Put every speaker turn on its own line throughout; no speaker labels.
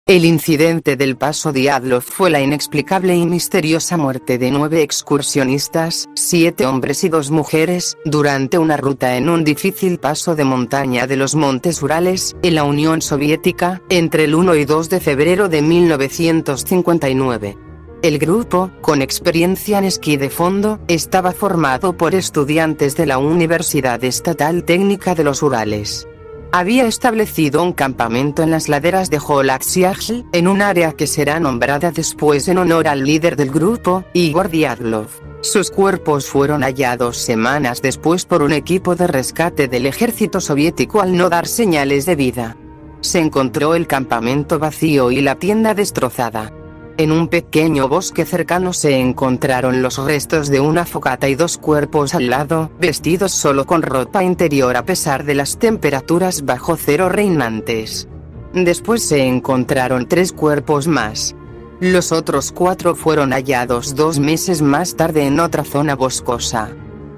El incidente del Paso Dyatlov fue la inexplicable y misteriosa muerte de 9 excursionistas, 7 hombres y 2 mujeres, durante una ruta en un difícil paso de montaña de los Montes Urales, en la Unión Soviética, entre el 1 y 2 de febrero de 1959. El grupo, con experiencia en esquí de fondo, estaba formado por estudiantes de la Universidad Estatal Técnica de los Urales. Había establecido un campamento en las laderas de Holaksiagl, en un área que será nombrada después en honor al líder del grupo, Igor Dyatlov. Sus cuerpos fueron hallados semanas después por un equipo de rescate del ejército soviético al no dar señales de vida. Se encontró el campamento vacío y la tienda destrozada. En un pequeño bosque cercano se encontraron los restos de una fogata y 2 cuerpos al lado, vestidos solo con ropa interior a pesar de las temperaturas bajo cero reinantes. Después se encontraron 3 cuerpos más. Los otros 4 fueron hallados 2 meses más tarde en otra zona boscosa.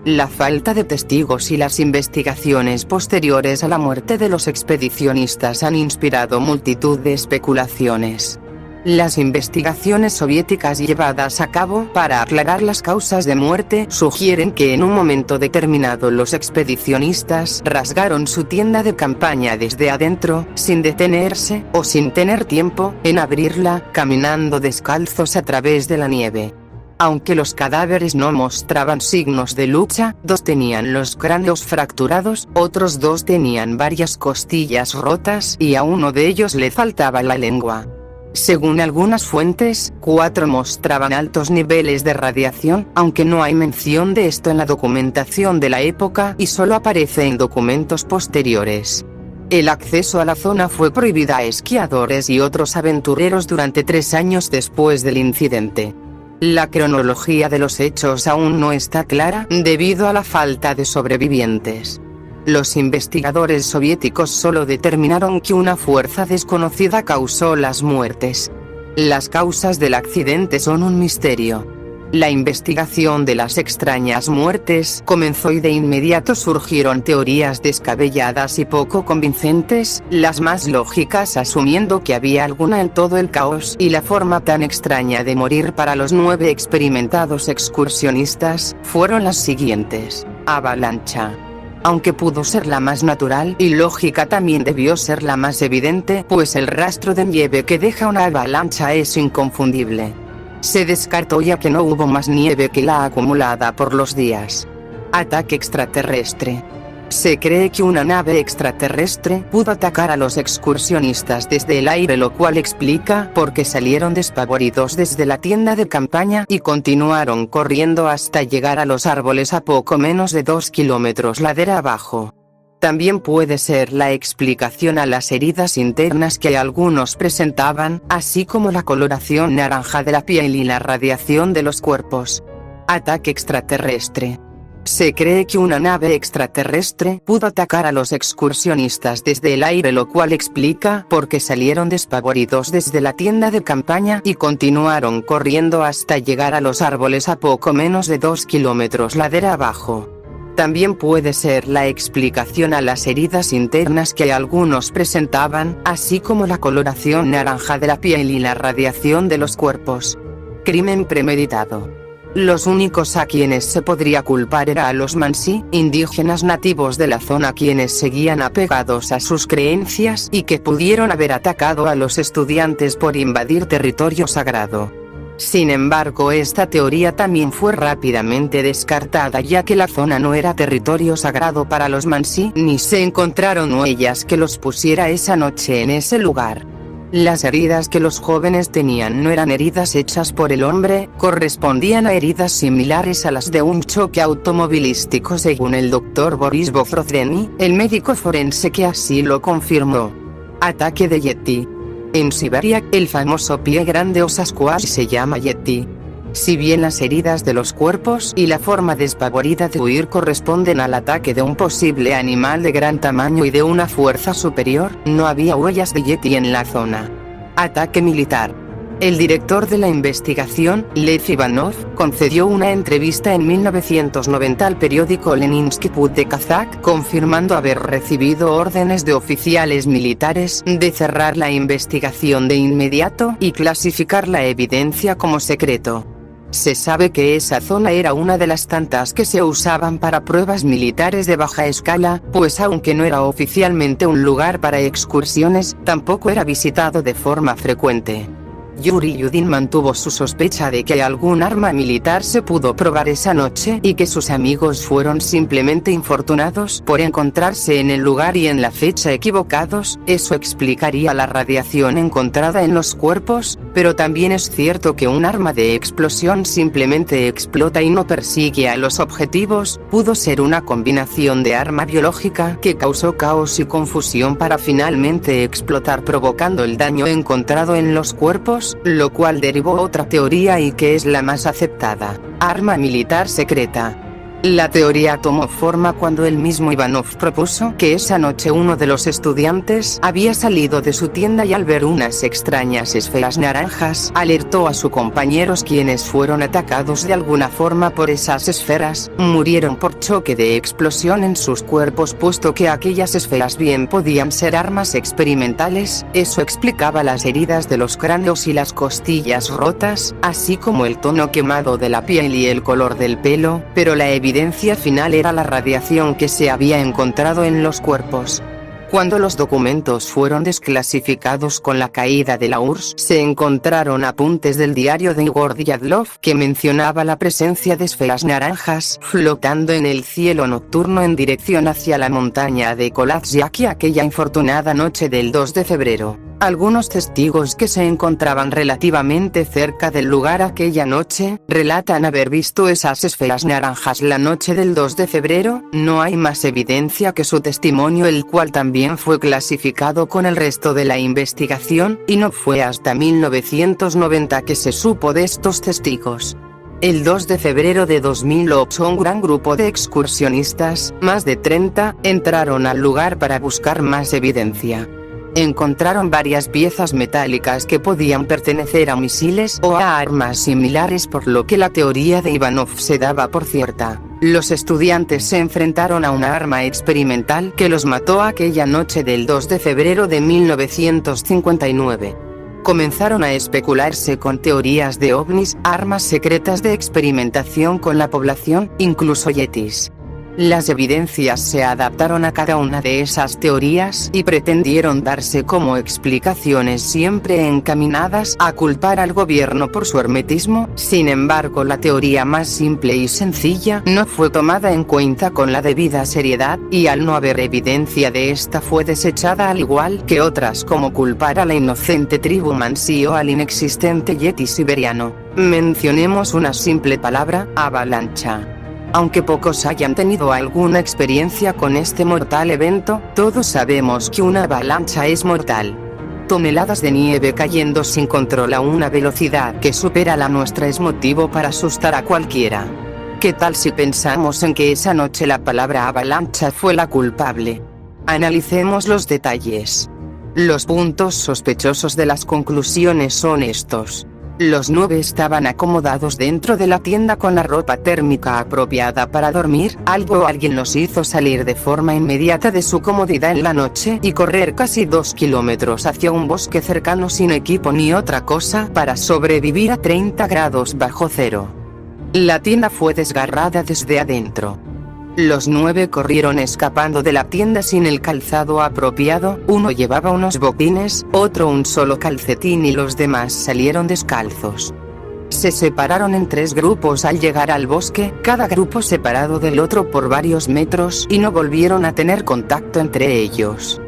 La falta de testigos y las investigaciones posteriores a la muerte de los expedicionistas han inspirado multitud de especulaciones. Las investigaciones soviéticas llevadas a cabo para aclarar las causas de muerte sugieren que en un momento determinado los expedicionistas rasgaron su tienda de campaña desde adentro, sin detenerse, o sin tener tiempo en abrirla, caminando descalzos a través de la nieve. Aunque los cadáveres no mostraban signos de lucha, 2 tenían los cráneos fracturados, otros 2 tenían varias costillas rotas y a uno de ellos le faltaba la lengua. Según algunas fuentes, 4 mostraban altos niveles de radiación, aunque no hay mención de esto en la documentación de la época y solo aparece en documentos posteriores. El acceso a la zona fue prohibido a esquiadores y otros aventureros durante 3 años después del incidente. La cronología de los hechos aún no está clara, debido a la falta de sobrevivientes. Los investigadores soviéticos solo determinaron que una fuerza desconocida causó las muertes. Las causas del accidente son un misterio. La investigación de las extrañas muertes comenzó y de inmediato surgieron teorías descabelladas y poco convincentes, las más lógicas asumiendo que había alguna en todo el caos y la forma tan extraña de morir para los 9 experimentados excursionistas, fueron las siguientes: avalancha. Aunque pudo ser la más natural y lógica, también debió ser la más evidente, pues el rastro de nieve que deja una avalancha es inconfundible. Se descartó ya que no hubo más nieve que la acumulada por los días. Ataque extraterrestre. Se cree que una nave extraterrestre pudo atacar a los excursionistas desde el aire, lo cual explica por qué salieron despavoridos desde la tienda de campaña y continuaron corriendo hasta llegar a los árboles a poco menos de 2 kilómetros ladera abajo. También puede ser la explicación a las heridas internas que algunos presentaban, así como la coloración naranja de la piel y la radiación de los cuerpos. Ataque extraterrestre. Se cree que una nave extraterrestre pudo atacar a los excursionistas desde el aire, lo cual explica por qué salieron despavoridos desde la tienda de campaña y continuaron corriendo hasta llegar a los árboles a poco menos de 2 kilómetros ladera abajo. También puede ser la explicación a las heridas internas que algunos presentaban, así como la coloración naranja de la piel y la radiación de los cuerpos. Crimen premeditado. Los únicos a quienes se podría culpar era a los Mansi, indígenas nativos de la zona, quienes seguían apegados a sus creencias y que pudieron haber atacado a los estudiantes por invadir territorio sagrado. Sin embargo, esta teoría también fue rápidamente descartada, ya que la zona no era territorio sagrado para los Mansi, ni se encontraron huellas que los pusiera esa noche en ese lugar. Las heridas que los jóvenes tenían no eran heridas hechas por el hombre, correspondían a heridas similares a las de un choque automovilístico, según el Dr. Boris Bofrodzeny, el médico forense, que así lo confirmó. Ataque de Yeti. En Siberia, el famoso pie grande o Sasquatch se llama Yeti. Si bien las heridas de los cuerpos y la forma despavorida de huir corresponden al ataque de un posible animal de gran tamaño y de una fuerza superior, no había huellas de Yeti en la zona. Ataque militar. El director de la investigación, Lev Ivanov, concedió una entrevista en 1990 al periódico Leninsky Put de Kazakh, confirmando haber recibido órdenes de oficiales militares de cerrar la investigación de inmediato y clasificar la evidencia como secreto. Se sabe que esa zona era una de las tantas que se usaban para pruebas militares de baja escala, pues aunque no era oficialmente un lugar para excursiones, tampoco era visitado de forma frecuente. Yuri Yudin mantuvo su sospecha de que algún arma militar se pudo probar esa noche y que sus amigos fueron simplemente infortunados por encontrarse en el lugar y en la fecha equivocados. Eso explicaría la radiación encontrada en los cuerpos, pero también es cierto que un arma de explosión simplemente explota y no persigue a los objetivos. Pudo ser una combinación de arma biológica que causó caos y confusión para finalmente explotar provocando el daño encontrado en los cuerpos, lo cual derivó otra teoría y que es la más aceptada: arma militar secreta. La teoría tomó forma cuando el mismo Ivanov propuso que esa noche uno de los estudiantes había salido de su tienda y al ver unas extrañas esferas naranjas, alertó a sus compañeros, quienes fueron atacados de alguna forma por esas esferas, murieron por choque de explosión en sus cuerpos, puesto que aquellas esferas bien podían ser armas experimentales. Eso explicaba las heridas de los cráneos y las costillas rotas, así como el tono quemado de la piel y el color del pelo, pero la evidencia final era la radiación que se había encontrado en los cuerpos. Cuando los documentos fueron desclasificados con la caída de la URSS, se encontraron apuntes del diario de Igor Diaghilev que mencionaba la presencia de esferas naranjas flotando en el cielo nocturno en dirección hacia la montaña de Kolavsiaki aquella infortunada noche del 2 de febrero. Algunos testigos que se encontraban relativamente cerca del lugar aquella noche, relatan haber visto esas esferas naranjas la noche del 2 de febrero. No hay más evidencia que su testimonio, el cual también fue clasificado con el resto de la investigación, y no fue hasta 1990 que se supo de estos testigos. El 2 de febrero de 2008 un gran grupo de excursionistas, más de 30, entraron al lugar para buscar más evidencia. Encontraron varias piezas metálicas que podían pertenecer a misiles o a armas similares, por lo que la teoría de Ivanov se daba por cierta. Los estudiantes se enfrentaron a una arma experimental que los mató aquella noche del 2 de febrero de 1959. Comenzaron a especularse con teorías de ovnis, armas secretas de experimentación con la población, incluso yetis. Las evidencias se adaptaron a cada una de esas teorías y pretendieron darse como explicaciones siempre encaminadas a culpar al gobierno por su hermetismo. Sin embargo, la teoría más simple y sencilla no fue tomada en cuenta con la debida seriedad, y al no haber evidencia de esta fue desechada, al igual que otras como culpar a la inocente tribu Mansi o al inexistente yeti siberiano. Mencionemos una simple palabra: avalancha. Aunque pocos hayan tenido alguna experiencia con este mortal evento, todos sabemos que una avalancha es mortal. Toneladas de nieve cayendo sin control a una velocidad que supera la nuestra es motivo para asustar a cualquiera. ¿Qué tal si pensamos en que esa noche la palabra avalancha fue la culpable? Analicemos los detalles. Los puntos sospechosos de las conclusiones son estos. Los 9 estaban acomodados dentro de la tienda con la ropa térmica apropiada para dormir. Algo o alguien los hizo salir de forma inmediata de su comodidad en la noche y correr casi 2 kilómetros hacia un bosque cercano sin equipo ni otra cosa para sobrevivir a 30 grados bajo cero. La tienda fue desgarrada desde adentro. Los 9 corrieron escapando de la tienda sin el calzado apropiado. Uno llevaba unos botines, otro un solo calcetín y los demás salieron descalzos. Se separaron en 3 grupos al llegar al bosque, cada grupo separado del otro por varios metros, y no volvieron a tener contacto entre ellos.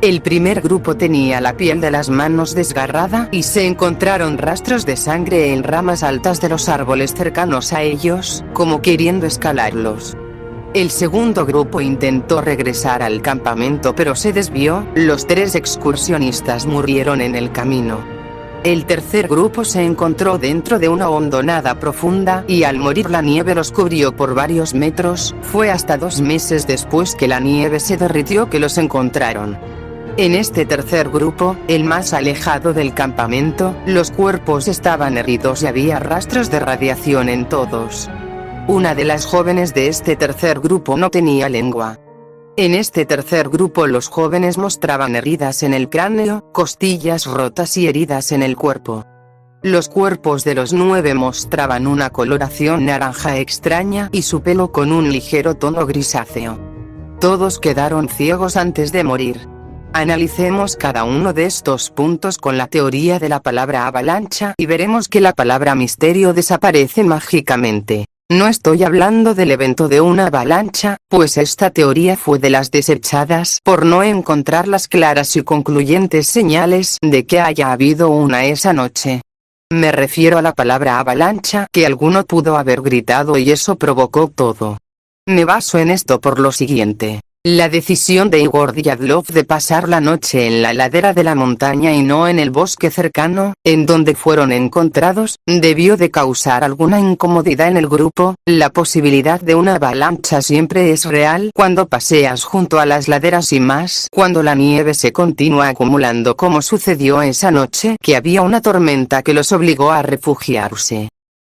El primer grupo tenía la piel de las manos desgarrada y se encontraron rastros de sangre en ramas altas de los árboles cercanos a ellos, como queriendo escalarlos. El segundo grupo intentó regresar al campamento pero se desvió. Los 3 excursionistas murieron en el camino. El tercer grupo se encontró dentro de una hondonada profunda y al morir la nieve los cubrió por varios metros. Fue hasta 2 meses después que la nieve se derritió que los encontraron. En este tercer grupo, el más alejado del campamento, los cuerpos estaban heridos y había rastros de radiación en todos. Una de las jóvenes de este tercer grupo no tenía lengua. En este tercer grupo los jóvenes mostraban heridas en el cráneo, costillas rotas y heridas en el cuerpo. Los cuerpos de los 9 mostraban una coloración naranja extraña y su pelo con un ligero tono grisáceo. Todos quedaron ciegos antes de morir. Analicemos cada uno de estos puntos con la teoría de la palabra avalancha y veremos que la palabra misterio desaparece mágicamente. No estoy hablando del evento de una avalancha, pues esta teoría fue de las desechadas por no encontrar las claras y concluyentes señales de que haya habido una esa noche. Me refiero a la palabra avalancha que alguno pudo haber gritado y eso provocó todo. Me baso en esto por lo siguiente. La decisión de Igor Diatlov de pasar la noche en la ladera de la montaña y no en el bosque cercano, en donde fueron encontrados, debió de causar alguna incomodidad en el grupo. La posibilidad de una avalancha siempre es real cuando paseas junto a las laderas y más cuando la nieve se continúa acumulando como sucedió esa noche que había una tormenta que los obligó a refugiarse.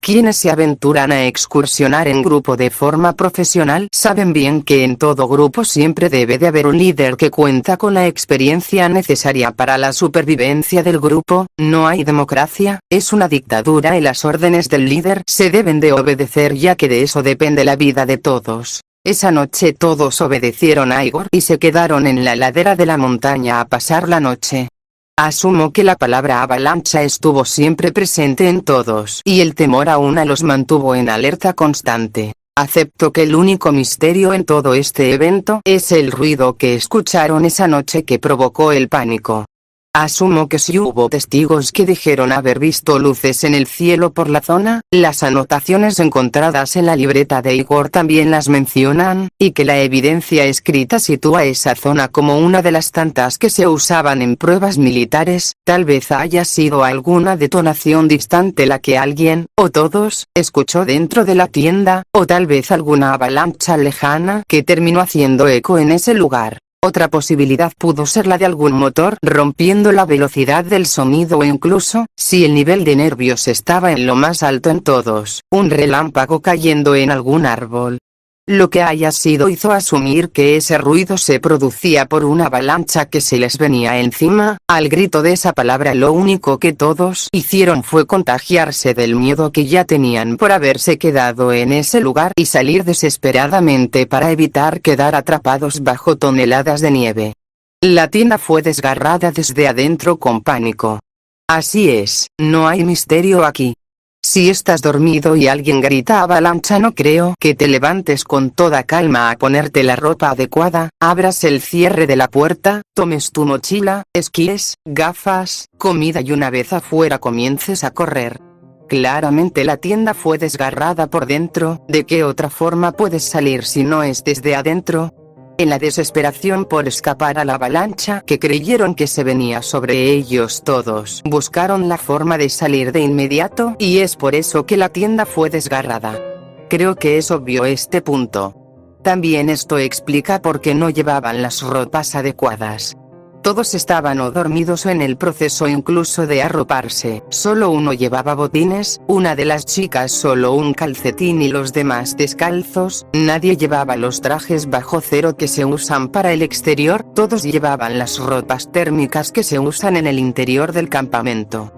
Quienes se aventuran a excursionar en grupo de forma profesional saben bien que en todo grupo siempre debe de haber un líder que cuenta con la experiencia necesaria para la supervivencia del grupo. No hay democracia, es una dictadura y las órdenes del líder se deben de obedecer ya que de eso depende la vida de todos. Esa noche todos obedecieron a Igor y se quedaron en la ladera de la montaña a pasar la noche. Asumo que la palabra avalancha estuvo siempre presente en todos y el temor aún los mantuvo en alerta constante. Acepto que el único misterio en todo este evento es el ruido que escucharon esa noche que provocó el pánico. Asumo que si hubo testigos que dijeron haber visto luces en el cielo por la zona, las anotaciones encontradas en la libreta de Igor también las mencionan, y que la evidencia escrita sitúa esa zona como una de las tantas que se usaban en pruebas militares. Tal vez haya sido alguna detonación distante la que alguien, o todos, escuchó dentro de la tienda, o tal vez alguna avalancha lejana que terminó haciendo eco en ese lugar. Otra posibilidad pudo ser la de algún motor rompiendo la velocidad del sonido o incluso, si el nivel de nervios estaba en lo más alto en todos, un relámpago cayendo en algún árbol. Lo que haya sido hizo asumir que ese ruido se producía por una avalancha que se les venía encima. Al grito de esa palabra lo único que todos hicieron fue contagiarse del miedo que ya tenían por haberse quedado en ese lugar y salir desesperadamente para evitar quedar atrapados bajo toneladas de nieve. La tienda fue desgarrada desde adentro con pánico. Así es, no hay misterio aquí. Si estás dormido y alguien grita avalancha, no creo que te levantes con toda calma a ponerte la ropa adecuada, abras el cierre de la puerta, tomes tu mochila, esquíes, gafas, comida y una vez afuera comiences a correr. Claramente la tienda fue desgarrada por dentro. ¿De qué otra forma puedes salir si no es desde adentro? En la desesperación por escapar a la avalancha que creyeron que se venía sobre ellos, todos buscaron la forma de salir de inmediato y es por eso que la tienda fue desgarrada. Creo que es obvio este punto. También esto explica por qué no llevaban las ropas adecuadas. Todos estaban o dormidos o en el proceso incluso de arroparse. Solo uno llevaba botines, una de las chicas solo un calcetín y los demás descalzos. Nadie llevaba los trajes bajo cero que se usan para el exterior, todos llevaban las ropas térmicas que se usan en el interior del campamento.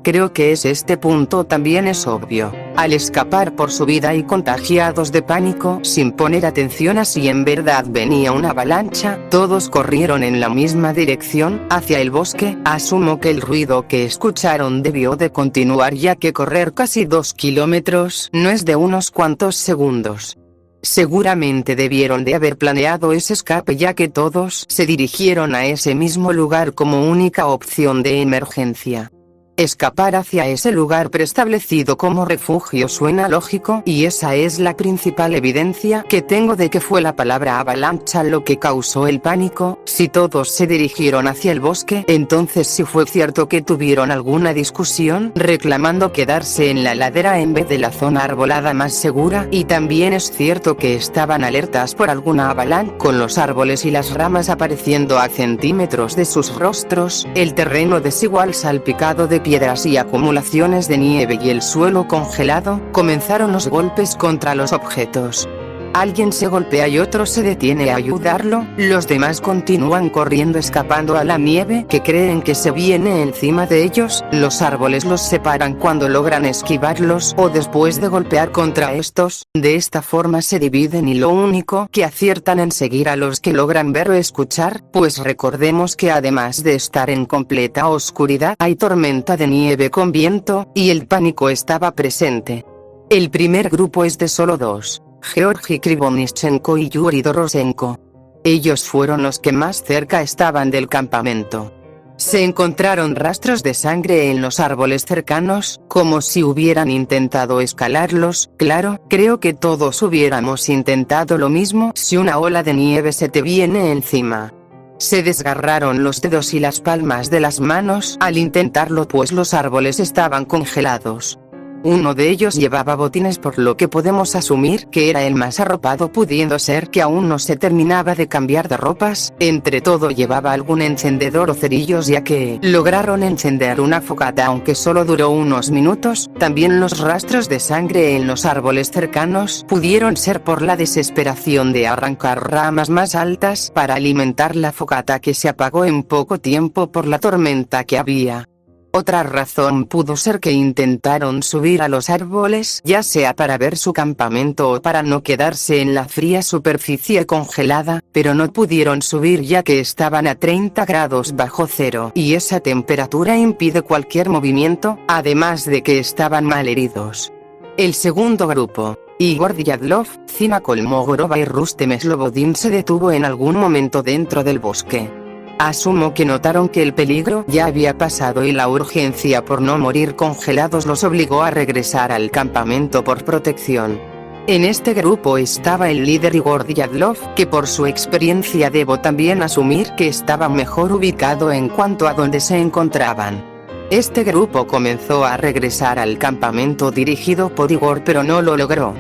Creo que este punto también es obvio. Al escapar por su vida y contagiados de pánico sin poner atención a si en verdad venía una avalancha, todos corrieron en la misma dirección, hacia el bosque. Asumo que el ruido que escucharon debió de continuar ya que correr casi 2 kilómetros no es de unos cuantos segundos. Seguramente debieron de haber planeado ese escape ya que todos se dirigieron a ese mismo lugar como única opción de emergencia. Escapar hacia ese lugar preestablecido como refugio suena lógico, y esa es la principal evidencia que tengo de que fue la palabra avalancha lo que causó el pánico. Si todos se dirigieron hacia el bosque, entonces sí fue cierto que tuvieron alguna discusión reclamando quedarse en la ladera en vez de la zona arbolada más segura, y también es cierto que estaban alertas por alguna avalancha, con los árboles y las ramas apareciendo a centímetros de sus rostros, el terreno desigual salpicado de piedras y acumulaciones de nieve y el suelo congelado. Comenzaron los golpes contra los objetos. Alguien se golpea y otro se detiene a ayudarlo, los demás continúan corriendo escapando a la nieve que creen que se viene encima de ellos, los árboles los separan cuando logran esquivarlos o después de golpear contra estos, de esta forma se dividen y lo único que aciertan en seguir a los que logran ver o escuchar, pues recordemos que además de estar en completa oscuridad hay tormenta de nieve con viento, y el pánico estaba presente. El primer grupo es de solo dos. Georgi Krivonischenko y Yuri Dorosenko. Ellos fueron los que más cerca estaban del campamento. Se encontraron rastros de sangre en los árboles cercanos, como si hubieran intentado escalarlos. Claro, creo que todos hubiéramos intentado lo mismo si una ola de nieve se te viene encima. Se desgarraron los dedos y las palmas de las manos al intentarlo, pues los árboles estaban congelados. Uno de ellos llevaba botines, por lo que podemos asumir que era el más arropado, pudiendo ser que aún no se terminaba de cambiar de ropas. Entre todo llevaba algún encendedor o cerillos, ya que lograron encender una fogata aunque solo duró unos minutos. También los rastros de sangre en los árboles cercanos pudieron ser por la desesperación de arrancar ramas más altas para alimentar la fogata, que se apagó en poco tiempo por la tormenta que había. Otra razón pudo ser que intentaron subir a los árboles, ya sea para ver su campamento o para no quedarse en la fría superficie congelada, pero no pudieron subir ya que estaban a 30 grados bajo cero, y esa temperatura impide cualquier movimiento, además de que estaban malheridos. El segundo grupo, Igor Dyadlov, Zina Kolmogorova y Rustem Slobodin, se detuvo en algún momento dentro del bosque. Asumo que notaron que el peligro ya había pasado y la urgencia por no morir congelados los obligó a regresar al campamento por protección. En este grupo estaba el líder Igor Dyadlov, que por su experiencia debo también asumir que estaba mejor ubicado en cuanto a dónde se encontraban. Este grupo comenzó a regresar al campamento dirigido por Igor, pero no lo logró.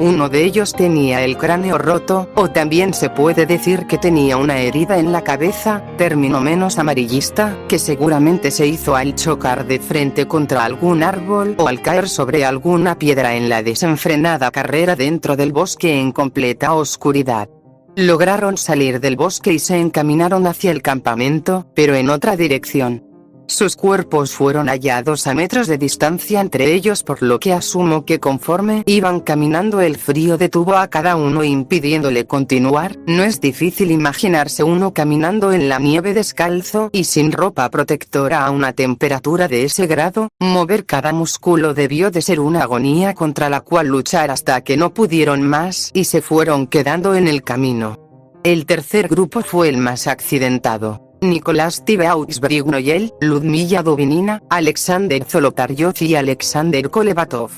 Uno de ellos tenía el cráneo roto, o también se puede decir que tenía una herida en la cabeza, término menos amarillista, que seguramente se hizo al chocar de frente contra algún árbol o al caer sobre alguna piedra en la desenfrenada carrera dentro del bosque en completa oscuridad. Lograron salir del bosque y se encaminaron hacia el campamento, pero en otra dirección. Sus cuerpos fueron hallados a metros de distancia entre ellos, por lo que asumo que conforme iban caminando el frío detuvo a cada uno impidiéndole continuar. No es difícil imaginarse uno caminando en la nieve descalzo y sin ropa protectora a una temperatura de ese grado. Mover cada músculo debió de ser una agonía contra la cual luchar hasta que no pudieron más y se fueron quedando en el camino. El tercer grupo fue el más accidentado. Nicolás Tibeauxbrignoyel, Ludmila Dubinina, Alexander Zolotaryov y Alexander Kolevatov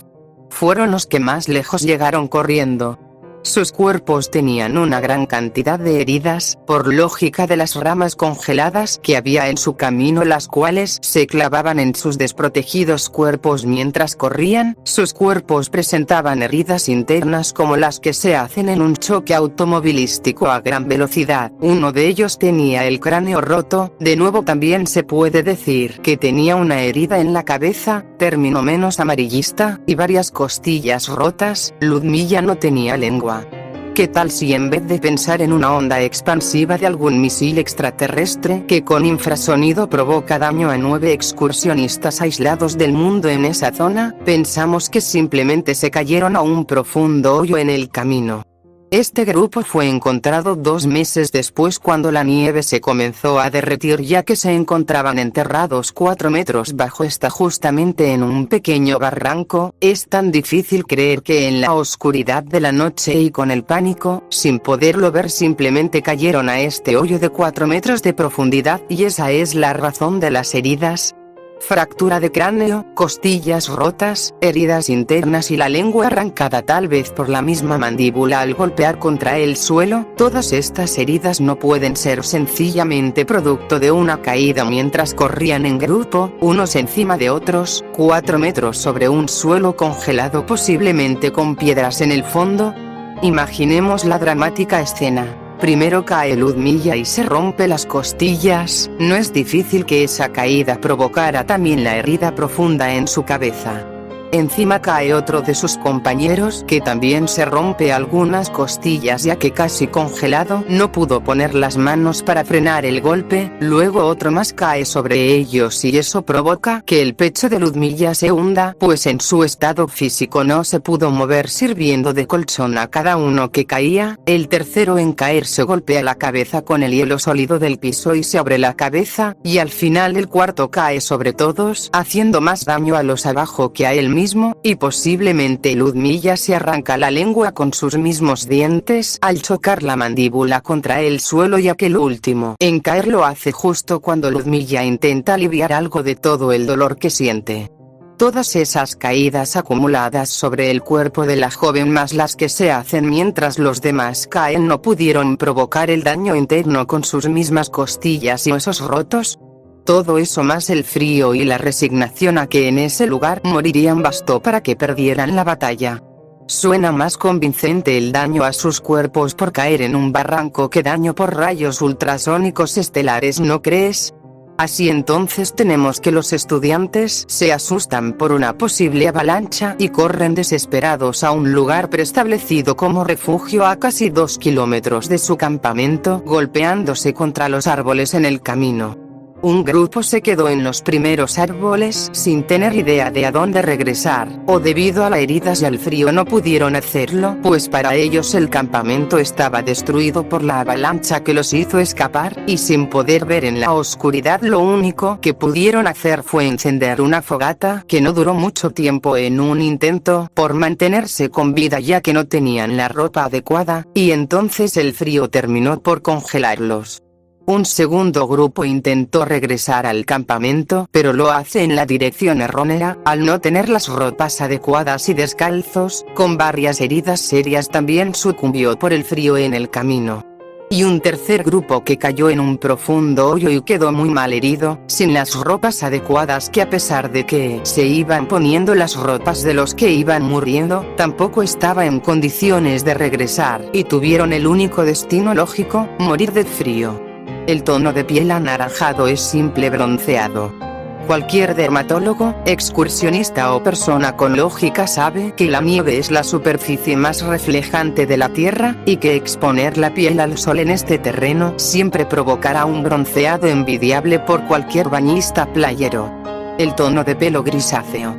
fueron los que más lejos llegaron corriendo. Sus cuerpos tenían una gran cantidad de heridas, por lógica de las ramas congeladas que había en su camino, las cuales se clavaban en sus desprotegidos cuerpos mientras corrían. Sus cuerpos presentaban heridas internas como las que se hacen en un choque automovilístico a gran velocidad. Uno de ellos tenía el cráneo roto, de nuevo también se puede decir que tenía una herida en la cabeza, término menos amarillista, y varias costillas rotas. Ludmila no tenía lengua. ¿Qué tal si en vez de pensar en una onda expansiva de algún misil extraterrestre que con infrasonido provoca daño a 9 excursionistas aislados del mundo en esa zona, pensamos que simplemente se cayeron a un profundo hoyo en el camino? Este grupo fue encontrado 2 meses después, cuando la nieve se comenzó a derretir, ya que se encontraban enterrados 4 metros bajo esta, justamente en un pequeño barranco. Es tan difícil creer que en la oscuridad de la noche y con el pánico, sin poderlo ver, simplemente cayeron a este hoyo de 4 metros de profundidad, y esa es la razón de las heridas. fractura de cráneo, costillas rotas, heridas internas y la lengua arrancada tal vez por la misma mandíbula al golpear contra el suelo. Todas estas heridas no pueden ser sencillamente producto de una caída mientras corrían en grupo, unos encima de otros, 4 metros sobre un suelo congelado posiblemente con piedras en el fondo. Imaginemos la dramática escena. Primero cae Ludmilla y se rompe las costillas. No es difícil que esa caída provocara también la herida profunda en su cabeza. Encima cae otro de sus compañeros que también se rompe algunas costillas ya que casi congelado no pudo poner las manos para frenar el golpe. Luego otro más cae sobre ellos y eso provoca que el pecho de Ludmilla se hunda, pues en su estado físico no se pudo mover sirviendo de colchón a cada uno que caía. El tercero en caer se golpea la cabeza con el hielo sólido del piso y se abre la cabeza, y al final el cuarto cae sobre todos, haciendo más daño a los abajo que a él mismo, y posiblemente Ludmilla se arranca la lengua con sus mismos dientes al chocar la mandíbula contra el suelo, ya que el último en caer lo hace justo cuando Ludmilla intenta aliviar algo de todo el dolor que siente. Todas esas caídas acumuladas sobre el cuerpo de la joven más las que se hacen mientras los demás caen no pudieron provocar el daño interno con sus mismas costillas y huesos rotos. Todo eso más el frío y la resignación a que en ese lugar morirían bastó para que perdieran la batalla. Suena más convincente el daño a sus cuerpos por caer en un barranco que daño por rayos ultrasónicos estelares, ¿no crees? Así entonces tenemos que los estudiantes se asustan por una posible avalancha y corren desesperados a un lugar preestablecido como refugio a casi 2 kilómetros de su campamento, golpeándose contra los árboles en el camino. Un grupo se quedó en los primeros árboles sin tener idea de a dónde regresar, o debido a las heridas y al frío no pudieron hacerlo, pues para ellos el campamento estaba destruido por la avalancha que los hizo escapar, y sin poder ver en la oscuridad lo único que pudieron hacer fue encender una fogata que no duró mucho tiempo en un intento por mantenerse con vida ya que no tenían la ropa adecuada, y entonces el frío terminó por congelarlos. Un segundo grupo intentó regresar al campamento, pero lo hace en la dirección errónea, al no tener las ropas adecuadas y descalzos, con varias heridas serias también sucumbió por el frío en el camino. Y un tercer grupo que cayó en un profundo hoyo y quedó muy mal herido, sin las ropas adecuadas, que a pesar de que se iban poniendo las ropas de los que iban muriendo, tampoco estaba en condiciones de regresar, y tuvieron el único destino lógico, morir de frío. El tono de piel anaranjado es simple bronceado. Cualquier dermatólogo, excursionista o persona con lógica sabe que la nieve es la superficie más reflejante de la Tierra, y que exponer la piel al sol en este terreno siempre provocará un bronceado envidiable por cualquier bañista playero. El tono de pelo grisáceo.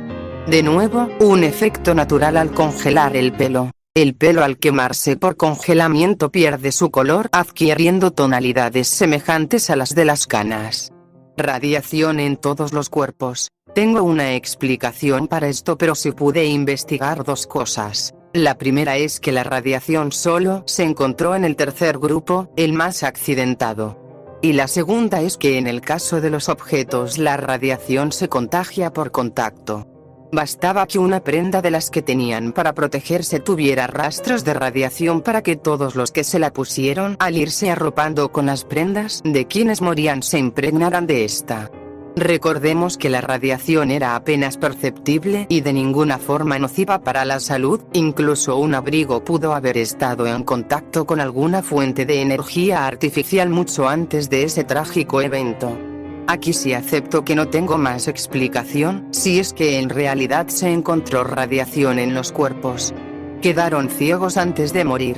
De nuevo, un efecto natural al congelar el pelo. El pelo al quemarse por congelamiento pierde su color, adquiriendo tonalidades semejantes a las de las canas. Radiación en todos los cuerpos. Tengo una explicación para esto, pero sí pude investigar dos cosas. La primera es que la radiación solo se encontró en el tercer grupo, el más accidentado. Y la segunda es que en el caso de los objetos la radiación se contagia por contacto. Bastaba que una prenda de las que tenían para protegerse tuviera rastros de radiación para que todos los que se la pusieron al irse arropando con las prendas de quienes morían se impregnaran de esta. Recordemos que la radiación era apenas perceptible y de ninguna forma nociva para la salud, incluso un abrigo pudo haber estado en contacto con alguna fuente de energía artificial mucho antes de ese trágico evento. Aquí sí acepto que no tengo más explicación, si es que en realidad se encontró radiación en los cuerpos. Quedaron ciegos antes de morir.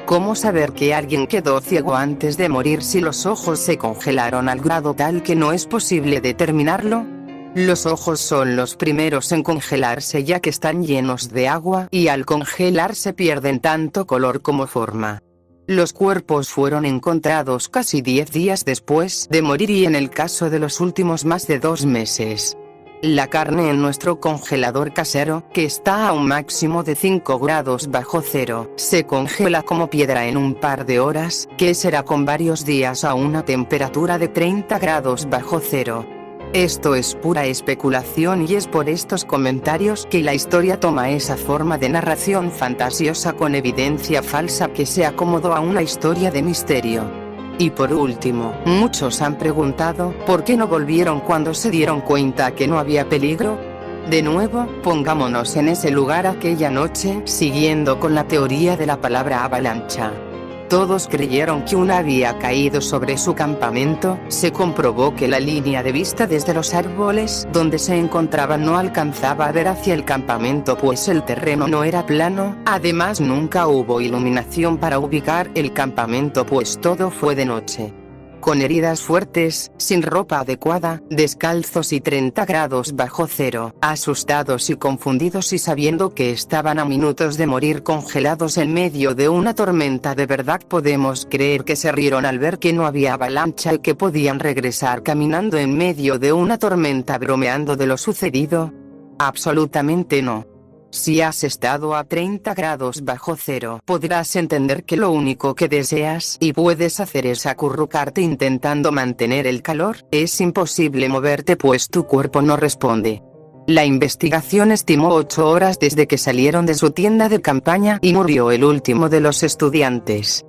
¿Cómo saber que alguien quedó ciego antes de morir si los ojos se congelaron al grado tal que no es posible determinarlo? Los ojos son los primeros en congelarse ya que están llenos de agua y al congelarse pierden tanto color como forma. Los cuerpos fueron encontrados casi 10 días después de morir y en el caso de los últimos más de 2 meses. La carne en nuestro congelador casero, que está a un máximo de 5 grados bajo cero, se congela como piedra en un par de horas, que será con varios días a una temperatura de 30 grados bajo cero. Esto es pura especulación y es por estos comentarios que la historia toma esa forma de narración fantasiosa con evidencia falsa que se acomodó a una historia de misterio. Y por último, muchos han preguntado, ¿por qué no volvieron cuando se dieron cuenta que no había peligro? De nuevo, pongámonos en ese lugar aquella noche, siguiendo con la teoría de la palabra avalancha. Todos creyeron que una había caído sobre su campamento, se comprobó que la línea de vista desde los árboles donde se encontraban no alcanzaba a ver hacia el campamento pues el terreno no era plano, además nunca hubo iluminación para ubicar el campamento pues todo fue de noche. Con heridas fuertes, sin ropa adecuada, descalzos y 30 grados bajo cero, asustados y confundidos y sabiendo que estaban a minutos de morir congelados en medio de una tormenta de verdad podemos creer que se rieron al ver que no había avalancha y que podían regresar caminando en medio de una tormenta bromeando de lo sucedido. Absolutamente no. Si has estado a 30 grados bajo cero, podrás entender que lo único que deseas y puedes hacer es acurrucarte intentando mantener el calor, es imposible moverte pues tu cuerpo no responde. La investigación estimó 8 horas desde que salieron de su tienda de campaña y murió el último de los estudiantes.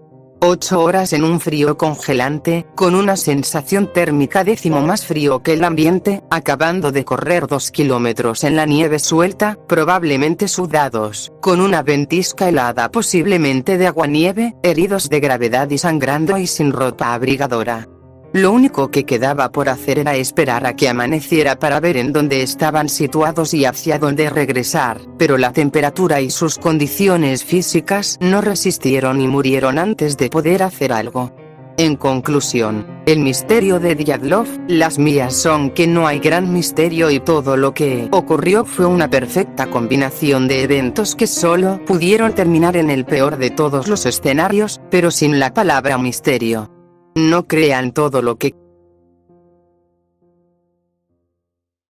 8 horas en un frío congelante, con una sensación térmica décimo más frío que el ambiente, acabando de correr 2 kilómetros en la nieve suelta, probablemente sudados, con una ventisca helada posiblemente de aguanieve, heridos de gravedad y sangrando y sin ropa abrigadora. Lo único que quedaba por hacer era esperar a que amaneciera para ver en dónde estaban situados y hacia dónde regresar, pero la temperatura y sus condiciones físicas no resistieron y murieron antes de poder hacer algo. En conclusión, el misterio de Dyatlov, las mías son que no hay gran misterio y todo lo que ocurrió fue una perfecta combinación de eventos que solo pudieron terminar en el peor de todos los escenarios, pero sin la palabra misterio. No crean todo lo que